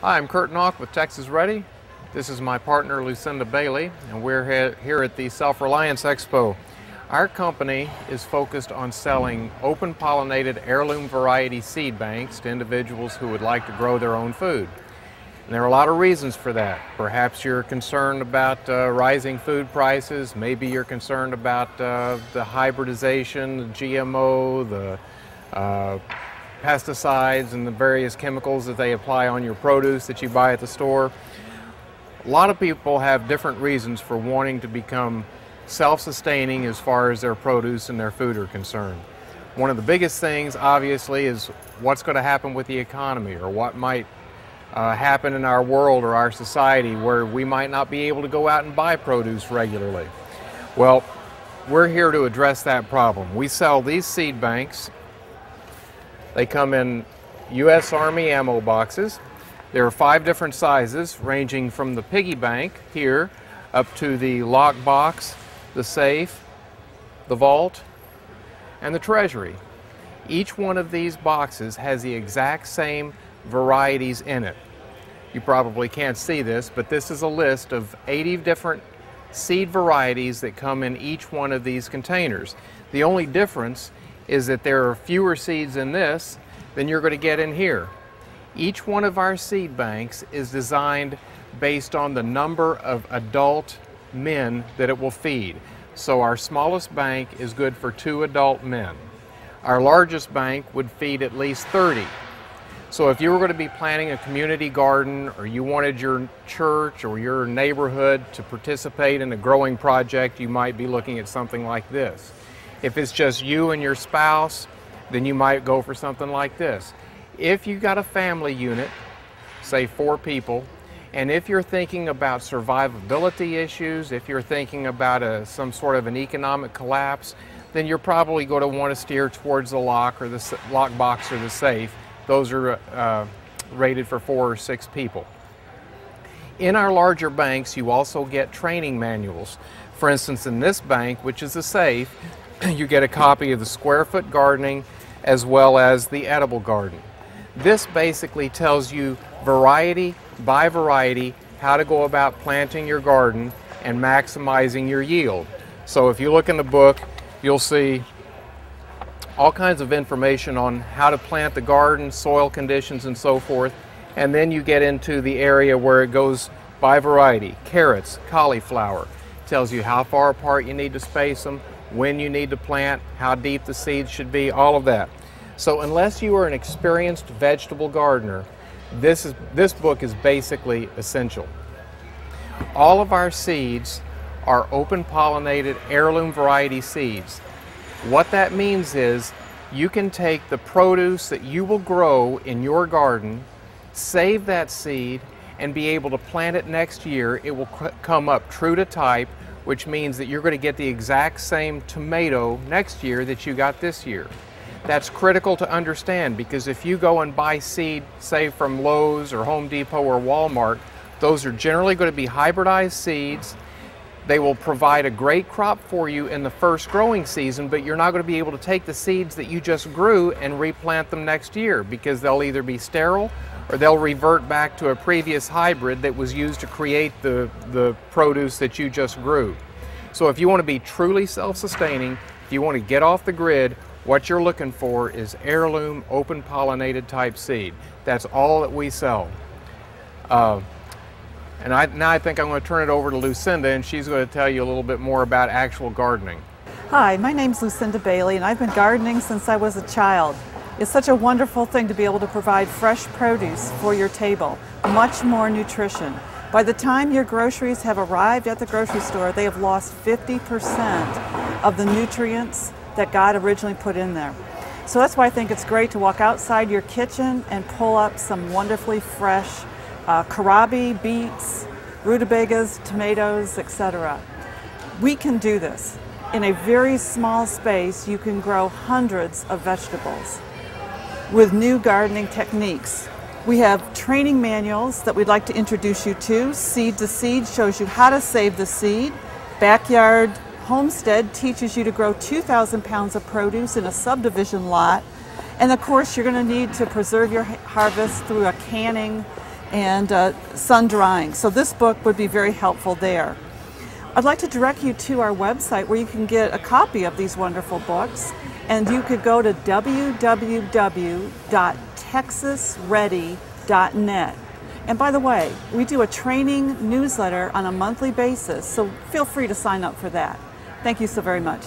Hi, I'm Kurt Nock with Texas Ready. This is my partner Lucinda Bailey, and we're here at the Self-Reliance Expo. Our company is focused on selling open pollinated heirloom variety seed banks to individuals who would like to grow their own food. And there are a lot of reasons for that. Perhaps you're concerned about rising food prices. Maybe you're concerned about the hybridization, the GMO, the pesticides and the various chemicals that they apply on your produce that you buy at the store. A lot of people have different reasons for wanting to become self-sustaining as far as their produce and their food are concerned. One of the biggest things, obviously, is what's going to happen with the economy, or what might happen in our world or our society where we might not be able to go out and buy produce regularly. Well, we're here to address that problem. We sell these seed banks. They come in U.S. Army ammo boxes. There are 5 different sizes, ranging from the piggy bank here up to the lock box, the safe, the vault, and the treasury. Each one of these boxes has the exact same varieties in it. You probably can't see this, but this is a list of 80 different seed varieties that come in each one of these containers. The only difference is that there are fewer seeds in this than you're going to get in here. Each one of our seed banks is designed based on the number of adult men that it will feed. So our smallest bank is good for 2 adult men. Our largest bank would feed at least 30. So if you were going to be planting a community garden, or you wanted your church or your neighborhood to participate in a growing project, you might be looking at something like this. If it's just you and your spouse, then you might go for something like this. If you got a family unit, say 4 people, and if you're thinking about survivability issues, if you're thinking about some sort of an economic collapse, then you're probably going to want to steer towards the lock or the lock box or the safe. Those are rated for 4 or 6 people. In our larger banks, you also get training manuals. For instance, in this bank, which is a safe, you get a copy of the square foot gardening as well as the edible garden. This basically tells you variety by variety how to go about planting your garden and maximizing your yield. So if you look in the book, you'll see all kinds of information on how to plant the garden, soil conditions, and so forth. And then you get into the area where it goes by variety. Carrots, cauliflower, tells you how far apart you need to space them, when you need to plant, how deep the seeds should be, all of that. So unless you are an experienced vegetable gardener, this book is basically essential. All of our seeds are open pollinated heirloom variety seeds. What that means is you can take the produce that you will grow in your garden, save that seed, and be able to plant it next year. It will come up true to type, which means that you're going to get the exact same tomato next year that you got this year. That's critical to understand, because if you go and buy seed, say from Lowe's or Home Depot or Walmart, those are generally going to be hybridized seeds. They will provide a great crop for you in the first growing season, but you're not going to be able to take the seeds that you just grew and replant them next year, because they'll either be sterile or they'll revert back to a previous hybrid that was used to create the produce that you just grew. So if you want to be truly self-sustaining, if you want to get off the grid, what you're looking for is heirloom, open pollinated type seed. That's all that we sell. Now I think I'm going to turn it over to Lucinda, and she's going to tell you a little bit more about actual gardening. Hi, my name's Lucinda Bailey, and I've been gardening since I was a child. It's such a wonderful thing to be able to provide fresh produce for your table, much more nutrition. By the time your groceries have arrived at the grocery store, they have lost 50% of the nutrients that God originally put in there. So that's why I think it's great to walk outside your kitchen and pull up some wonderfully fresh kohlrabi, beets, rutabagas, tomatoes, etc. We can do this. In a very small space, you can grow hundreds of vegetables with new gardening techniques. We have training manuals that we'd like to introduce you to. Seed to Seed shows you how to save the seed. Backyard Homestead teaches you to grow 2,000 pounds of produce in a subdivision lot. And of course, you're going to need to preserve your harvest through a canning and sun drying. So this book would be very helpful there. I'd like to direct you to our website where you can get a copy of these wonderful books, and you could go to www.texasready.net. And by the way, we do a training newsletter on a monthly basis, so feel free to sign up for that. Thank you so very much.